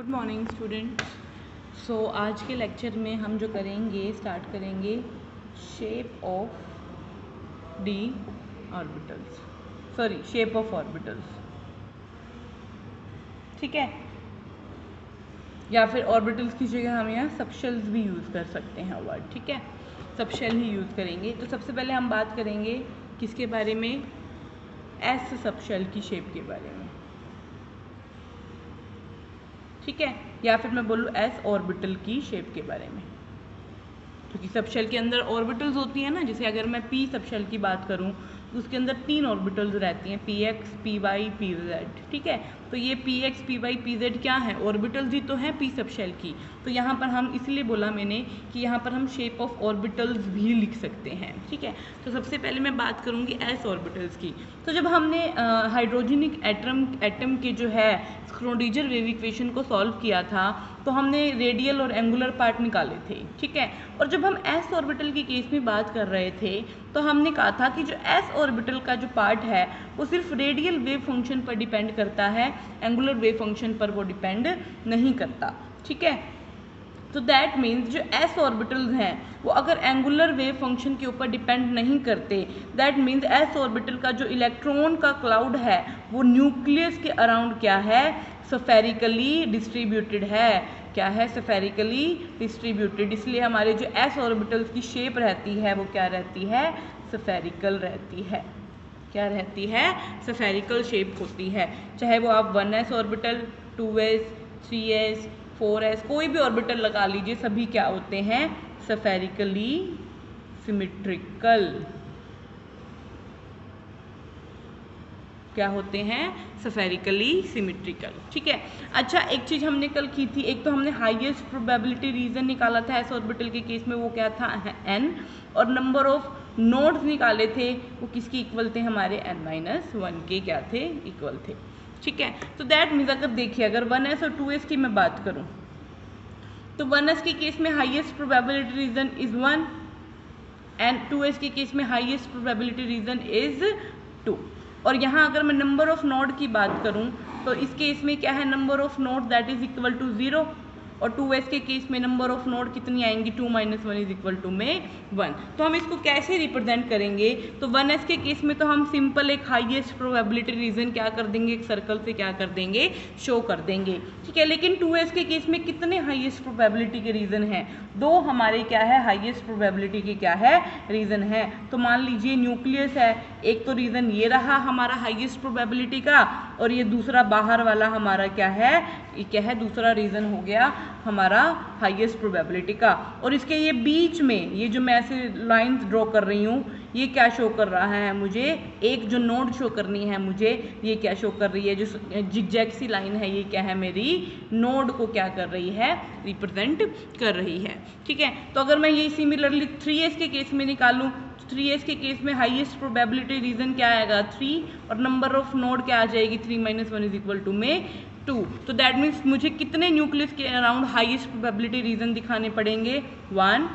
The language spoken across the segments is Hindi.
Good morning students. सो आज के लेक्चर में हम जो करेंगे स्टार्ट करेंगे shape of D orbitals, shape of orbitals. ठीक है, या फिर ऑर्बिटल्स की जगह हम यहाँ सबशेल्स भी यूज़ कर सकते हैं वर्ड। ठीक है, सबशेल ही यूज़ करेंगे। तो सबसे पहले हम बात करेंगे किसके बारे में, एस सबशेल की शेप के बारे में। ठीक है, या फिर मैं बोलूँ एस ऑर्बिटल की शेप के बारे में, क्योंकि सबशेल के अंदर ऑर्बिटल्स होती हैं ना। जैसे अगर मैं पी सबशेल की बात करूँ तो उसके अंदर 3 ऑर्बिटल्स रहती हैं, P X, P Y, P Z. ठीक है, तो ये P X, P Y, P Z क्या है, ऑर्बिटल्स ही तो हैं पी सबशेल की। तो यहाँ पर हम इसलिए बोला मैंने कि यहाँ पर हम शेप ऑफ ऑर्बिटल्स भी लिख सकते हैं। ठीक है, तो सबसे पहले मैं बात करूँगी एस ऑर्बिटल्स की। तो जब हमने हाइड्रोजनिक एटम के जो है स्क्रोडिंजर वेव इक्वेशन को सॉल्व किया था तो हमने रेडियल और एंगुलर पार्ट निकाले थे। ठीक है, और जब हम एस ऑर्बिटल के केस में बात कर रहे थे तो हमने कहा था कि जो एस ऑर्बिटल का जो पार्ट है वो सिर्फ रेडियल वेव फंक्शन पर डिपेंड करता है, एंगुलर वेव फंक्शन पर वो डिपेंड नहीं करता। ठीक है, तो दैट मीन्स जो एस ऑर्बिटल्स हैं वो अगर एंगुलर वेव फंक्शन के ऊपर डिपेंड नहीं करते, दैट मीन्स एस ऑर्बिटल का जो इलेक्ट्रॉन का क्लाउड है वो न्यूक्लियस के अराउंड क्या है, स्फेरिकली डिस्ट्रीब्यूटेड है। क्या है, स्फेरिकली डिस्ट्रीब्यूटेड। इसलिए हमारे जो एस ऑर्बिटल्स की शेप रहती है वो क्या रहती है, स्फेरिकल रहती है। क्या रहती है, स्फेरिकल शेप होती है। चाहे वो आप 1s orbital, 2s, 3s, 4s कोई भी ऑर्बिटल लगा लीजिए, सभी क्या होते हैं, स्फेरिकली सिमेट्रिकल। क्या होते हैं, स्फेरिकली सिमेट्रिकल। ठीक है, अच्छा एक चीज़ हमने कल की थी, एक तो हमने हाईएस्ट प्रोबेबिलिटी रीजन निकाला था एस ऑर्बिटल के केस में, वो क्या था n, और नंबर ऑफ नोड्स निकाले थे वो किसके इक्वल थे, हमारे n-1 के क्या थे, इक्वल थे। ठीक है, तो दैट मीन्स अगर देखिए अगर 1s और 2s की मैं बात करूं तो 1s के केस में highest probability region is 1 and 2s के केस में हाईएस्ट प्रोबेबिलिटी रीजन इज 2। और यहाँ अगर मैं नंबर ऑफ नोड की बात करूँ तो इस केस में क्या है, number of node that is equal to 0, और 2s के केस में नंबर ऑफ नोड कितनी आएंगी, 2 - 1 इज इक्वल टू में 1। तो हम इसको कैसे रिप्रेजेंट करेंगे, तो 1s के केस में तो हम सिंपल एक हाईएस्ट प्रोबेबिलिटी रीजन क्या कर देंगे, एक सर्कल से क्या कर देंगे, शो कर देंगे। ठीक है, लेकिन 2s के केस में कितने हाईएस्ट प्रोबेबिलिटी के रीजन हैं, 2 हमारे क्या है, हाईएस्ट प्रोबेबिलिटी के क्या है, रीजन है। तो मान लीजिए न्यूक्लियस है, एक तो रीजन ये रहा हमारा हाईएस्ट प्रोबेबिलिटी का, और ये दूसरा बाहर वाला हमारा क्या है, ये क्या है, दूसरा रीजन हो गया हमारा हाईएस्ट प्रोबेबिलिटी का। और इसके ये बीच में ये जो मैं ऐसे लाइंस ड्रॉ कर रही हूँ ये क्या शो कर रहा है मुझे, एक जो नोड शो करनी है मुझे, ये क्या शो कर रही है, जो जिगजैग सी लाइन है ये क्या है, मेरी नोड को क्या कर रही है, रिप्रेजेंट कर रही है। ठीक है, तो अगर मैं ये सिमिलरली 3s के केस में निकालूं, 3s के केस में हाईएस्ट प्रोबेबिलिटी रीजन क्या आएगा, 3, और नंबर ऑफ नोड क्या आ जाएगी, 3 - 1 इज इक्वल टू में 2। तो दैट मीन्स मुझे कितने न्यूक्लियस के अराउंड हाईएस्ट प्रोबेबिलिटी रीजन दिखाने पड़ेंगे, 1,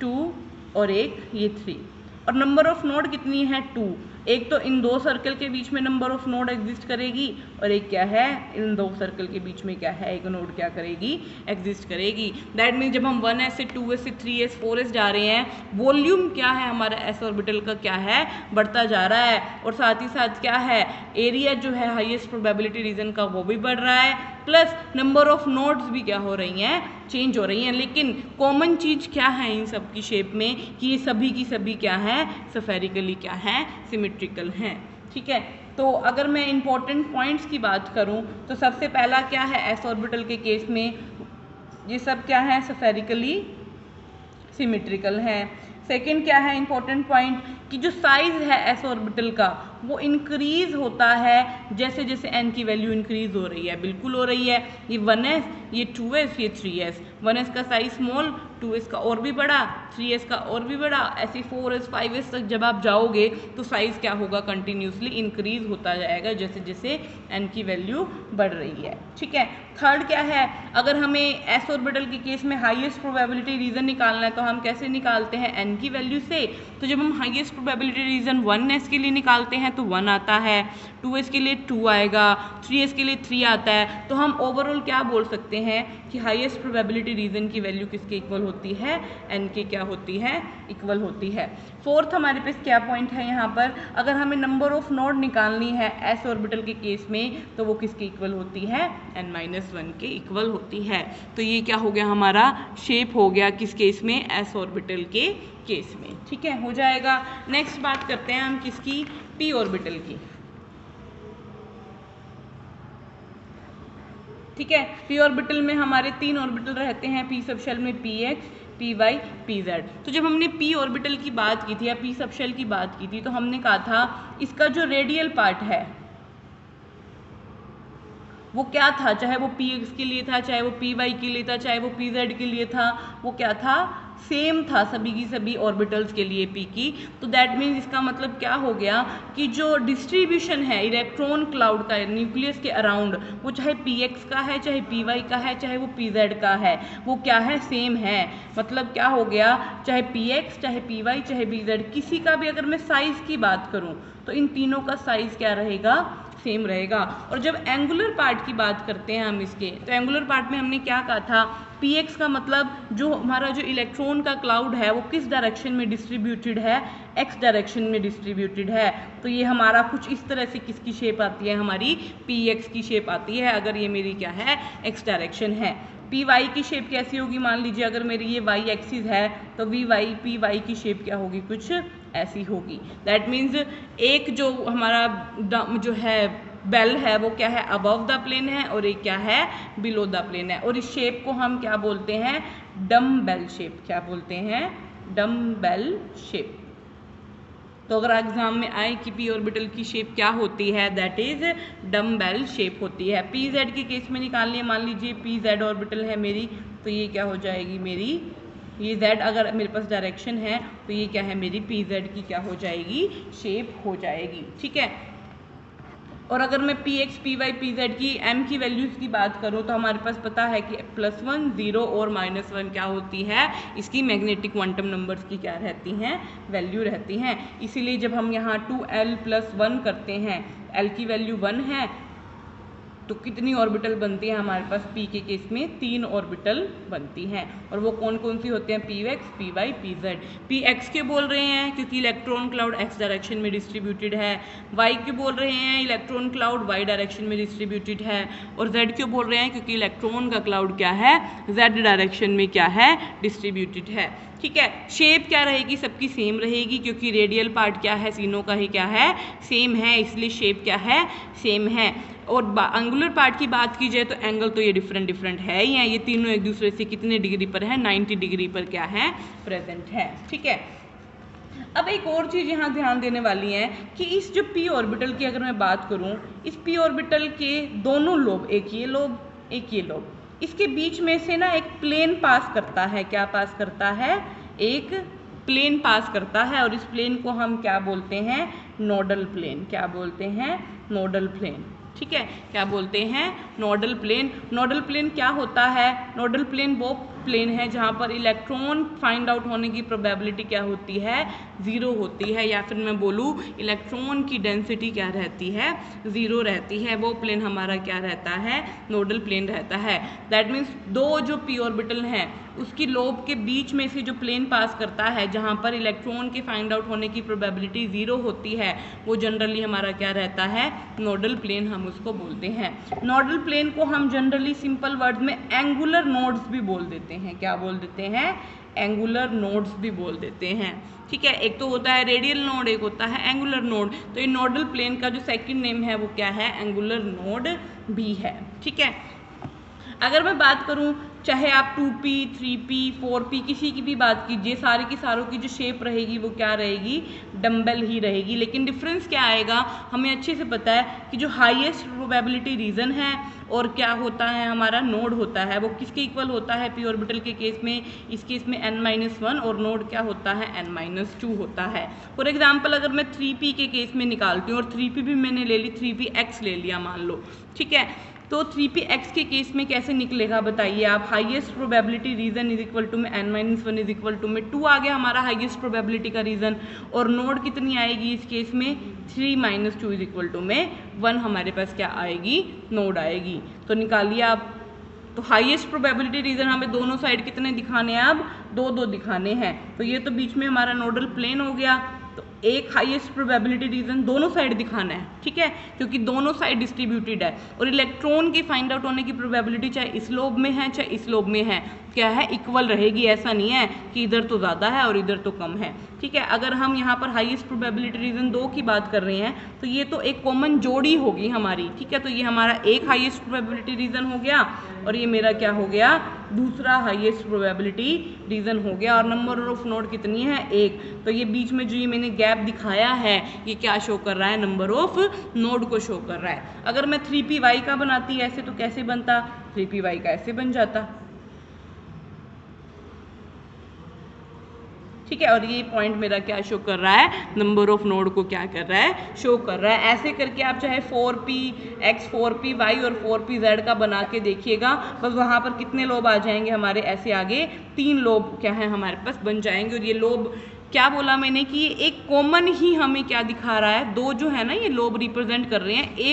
2 और एक ये 3, और नंबर ऑफ नोड कितनी है, 2। एक तो इन 2 सर्कल के बीच में नंबर ऑफ नोड एग्जिस्ट करेगी, और एक क्या है, इन 2 सर्कल के बीच में क्या है, एक नोड क्या करेगी, एग्जिस्ट करेगी। दैट मीन्स जब हम 1s से 2s से 3s 4s जा रहे हैं, वॉल्यूम क्या है हमारा एस ऑर्बिटल का क्या है, बढ़ता जा रहा है, और साथ ही साथ क्या है, एरिया जो है हाईएस्ट प्रोबेबिलिटी रीजन का वो भी बढ़ रहा है, प्लस नंबर ऑफ नोड्स भी क्या हो रही हैं, चेंज हो रही हैं। लेकिन कॉमन चीज़ क्या है इन सब की शेप में, कि ये सभी की सभी क्या है, स्फेरिकली क्या है, सिमेट्रिकल हैं। ठीक है, तो अगर मैं इंपॉर्टेंट पॉइंट्स की बात करूं तो सबसे पहला क्या है, एस ऑर्बिटल के केस में ये सब क्या है, स्फेरिकली सिमेट्रिकल हैं। सेकेंड क्या है इंपॉर्टेंट पॉइंट, कि जो साइज है एस ऑर्बिटल का वो इंक्रीज होता है जैसे जैसे n की वैल्यू इंक्रीज हो रही है, बिल्कुल हो रही है। ये 1s, ये 2s, ये 3s, 1s का साइज स्मॉल, 2s का और भी बड़ा, 3s का और भी बड़ा, ऐसे 4s 5s तक जब आप जाओगे तो साइज क्या होगा, कंटिन्यूसली इंक्रीज होता जाएगा जैसे जैसे n की वैल्यू बढ़ रही है। ठीक है, थर्ड क्या है, अगर हमें s ऑर्बिटल के केस में हाईएस्ट प्रोबेबिलिटी रीजन निकालना है तो हम कैसे निकालते हैं, n की वैल्यू से। तो जब हम हाईएस्ट प्रोबेबिलिटी रीजन 1s के लिए निकालते हैं तो 1 आता है, 2s के लिए 2 आएगा, 3s के लिए 3 आता है। तो हम ओवरऑल क्या बोल सकते हैं कि हाईएस्ट प्रोबेबिलिटी रीजन की वैल्यू किसके इक्वल होती है, n के क्या होती है, इक्वल होती है। फोर्थ हमारे पास क्या पॉइंट है यहाँ पर, अगर हमें नंबर ऑफ नोड निकालनी है s ऑर्बिटल के केस में तो वो किसके इक्वल होती है, n-1 के इक्वल होती है। तो ये क्या हो गया, हमारा शेप हो गया किस केस में, s ऑर्बिटल के केस में। ठीक है, हो जाएगा। नेक्स्ट बात करते हैं हम किसकी, p ऑर्बिटल की। ठीक है, p ऑर्बिटल में हमारे 3 ऑर्बिटल रहते हैं, p सबशेल में px, py, pz। तो जब हमने p ऑर्बिटल की बात की थी या p सबशेल की बात की थी तो हमने कहा था इसका जो रेडियल पार्ट है वो क्या था, चाहे वो px के लिए था, चाहे वो py के लिए था, चाहे वो pz के लिए था, वो क्या था, सेम था सभी की सभी ऑर्बिटल्स के लिए p की। तो दैट मीन्स इसका मतलब क्या हो गया कि जो डिस्ट्रीब्यूशन है इलेक्ट्रॉन क्लाउड का न्यूक्लियस के अराउंड, वो चाहे px का है, चाहे py का है, चाहे वो pz का है, वो क्या है, सेम है। मतलब क्या हो गया, चाहे px, चाहे py, चाहे pz, किसी का भी अगर मैं साइज की बात करूं तो इन तीनों का साइज क्या रहेगा, सेम रहेगा। और जब एंगुलर पार्ट की बात करते हैं हम इसके, तो एंगुलर पार्ट में हमने क्या कहा था, px का मतलब जो हमारा जो इलेक्ट्रॉन का क्लाउड है वो किस डायरेक्शन में डिस्ट्रीब्यूटेड है, x डायरेक्शन में डिस्ट्रीब्यूटेड है। तो ये हमारा कुछ इस तरह से किसकी शेप आती है, हमारी px की शेप आती है अगर ये मेरी क्या है, x डायरेक्शन है। py की शेप कैसी होगी, मान लीजिए अगर मेरी ये y एक्सिस है तो py की शेप क्या होगी, कुछ ऐसी होगी। दैट मीन्स एक जो हमारा जो है बेल है वो क्या है, अबव द प्लेन है, और एक क्या है, बिलो द प्लेन है। और इस शेप को हम क्या बोलते हैं, डम बेल शेप। क्या बोलते हैं, डम बेल शेप। तो अगर एग्जाम में आए कि p ऑर्बिटल की शेप क्या होती है, that is dumbbell shape होती है। pz के केस में निकालनी है, मान लीजिए pz ऑर्बिटल है मेरी, तो ये क्या हो जाएगी मेरी, ये z अगर मेरे पास डायरेक्शन है तो ये क्या है, मेरी pz की क्या हो जाएगी, शेप हो जाएगी। ठीक है, और अगर मैं px, py, pz की m की वैल्यूज़ की बात करूँ तो हमारे पास पता है कि +1, 0 और -1 क्या होती है, इसकी मैग्नेटिक क्वांटम नंबर्स की क्या रहती हैं, वैल्यू रहती हैं। इसीलिए जब हम यहाँ 2l+1 करते हैं, l की वैल्यू 1 है तो कितनी ऑर्बिटल बनती है हमारे पास, p के केस में 3 ऑर्बिटल बनती हैं। और वो कौन कौन सी होती हैं, px, py, pz। px के बोल रहे हैं क्योंकि इलेक्ट्रॉन क्लाउड x डायरेक्शन में डिस्ट्रीब्यूटेड है, y के बोल रहे हैं इलेक्ट्रॉन क्लाउड y डायरेक्शन में डिस्ट्रीब्यूटेड है, और z क्यों बोल रहे हैं क्योंकि इलेक्ट्रॉन का क्लाउड क्या है, z डायरेक्शन में क्या है, डिस्ट्रीब्यूटेड है। ठीक है, शेप क्या रहेगी, सबकी सेम रहेगी क्योंकि रेडियल पार्ट क्या है, तीनों का ही क्या है, सेम है, इसलिए शेप क्या है, सेम है। और एंगुलर पार्ट की बात की जाए तो एंगल तो ये डिफरेंट है ही हैं, ये तीनों एक दूसरे से कितने डिग्री पर है, 90 डिग्री पर क्या है, प्रेजेंट है। ठीक है, अब एक और चीज़ यहाँ ध्यान देने वाली है कि इस जो p ऑर्बिटल की अगर मैं बात करूँ, इस p ऑर्बिटल के दोनों लोब, एक ये लोब, एक ये लोब, इसके बीच में से ना एक प्लेन पास करता है। क्या पास करता है, एक प्लेन पास करता है, और इस प्लेन को हम क्या बोलते हैं, नोडल प्लेन। क्या बोलते हैं, नोडल प्लेन। ठीक है, क्या बोलते हैं, नोडल प्लेन। नोडल प्लेन क्या होता है, नोडल प्लेन वो प्लेन है जहाँ पर इलेक्ट्रॉन फाइंड आउट होने की प्रोबेबिलिटी क्या होती है, 0 होती है, या फिर मैं बोलूँ इलेक्ट्रॉन की डेंसिटी क्या रहती है, 0 रहती है। वो प्लेन हमारा क्या रहता है, नोडल प्लेन रहता है। दैट मीन्स दो जो p ऑर्बिटल हैं उसकी लोब के बीच में से जो प्लेन पास करता है जहाँ पर इलेक्ट्रॉन के फाइंड आउट होने की प्रोबेबिलिटी 0 होती है, वो जनरली हमारा क्या रहता है, नोडल प्लेन हम उसको बोलते हैं। नोडल प्लेन को हम जनरली सिंपल वर्ड में एंगुलर नोड्स भी बोल देते हैं। क्या बोल देते हैं, एंगुलर नोड्स भी बोल देते हैं। ठीक है, एक तो होता है रेडियल नोड, एक होता है एंगुलर नोड। तो ये नोडल प्लेन का जो सेकंड नेम है वो क्या है, एंगुलर नोड भी है। ठीक है, अगर मैं बात करूं चाहे आप 2p 3p 4p किसी की भी बात कीजिए, सारे की सारों की जो शेप रहेगी वो क्या रहेगी, डम्बल ही रहेगी। लेकिन डिफरेंस क्या आएगा, हमें अच्छे से पता है कि जो हाईएस्ट प्रोबेबिलिटी रीजन है और क्या होता है हमारा नोड होता है, वो किसके इक्वल होता है, पी ऑर्बिटल के केस में, इस केस में n-1 और नोड क्या होता है n-2 होता है। फॉर एग्जाम्पल अगर मैं 3p के केस में निकालती हूँ और 3p भी मैंने ले ली, 3px ले लिया मान लो, ठीक है, तो 3px के केस में कैसे निकलेगा बताइए आप, highest probability region is equal to में n-1 इज इक्वल टू में 2 आ गया हमारा हाईएस्ट प्रोबेबिलिटी का रीजन, और नोड कितनी आएगी इस केस में 3 - 2 इज इक्वल टू में 1 हमारे पास क्या आएगी, नोड आएगी। तो निकालिए आप, तो हाईएस्ट प्रोबेबिलिटी रीजन हमें दोनों साइड कितने दिखाने हैं, अब 2 दिखाने हैं, तो ये तो बीच में हमारा नोडल प्लेन हो गया, तो एक हाईएस्ट प्रोबेबिलिटी रीजन दोनों साइड दिखाना है, ठीक है, क्योंकि दोनों साइड डिस्ट्रीब्यूटेड है, और इलेक्ट्रॉन की फाइंड आउट होने की प्रोबेबिलिटी चाहे इस लोब में है चाहे इस लोब में है, क्या है, इक्वल रहेगी, ऐसा नहीं है कि इधर तो ज़्यादा है और इधर तो कम है, ठीक है। अगर हम यहाँ पर हाईएस्ट प्रोबेबिलिटी रीजन 2 की बात कर रहे हैं तो ये तो एक कॉमन जोड़ी होगी हमारी, ठीक है, तो ये हमारा एक हाईएस्ट प्रोबेबिलिटी रीजन हो गया और ये मेरा क्या हो गया, दूसरा हाईएस्ट प्रोबेबिलिटी रीजन हो गया, और नंबर ऑफ नोड कितनी है, 1, तो ये बीच में जो ये मैंने गैप दिखाया है ये क्या शो कर रहा है, नंबर ऑफ नोड को शो कर रहा है। अगर मैं 3py का बनाती ऐसे तो कैसे बनता, 3py का ऐसे बन जाता, ठीक है, और ये पॉइंट मेरा क्या शो कर रहा है, नंबर ऑफ नोड को क्या कर रहा है, शो कर रहा है। ऐसे करके आप चाहे 4px 4py और 4pz का बना के देखिएगा, बस वहाँ पर कितने लोब आ जाएंगे हमारे, ऐसे आगे 3 लोब क्या है हमारे पास बन जाएंगे, और ये लोब क्या बोला मैंने कि एक कॉमन ही हमें क्या दिखा रहा है, 2 जो है ना ये लोब रिप्रेजेंट कर रहे हैं, एक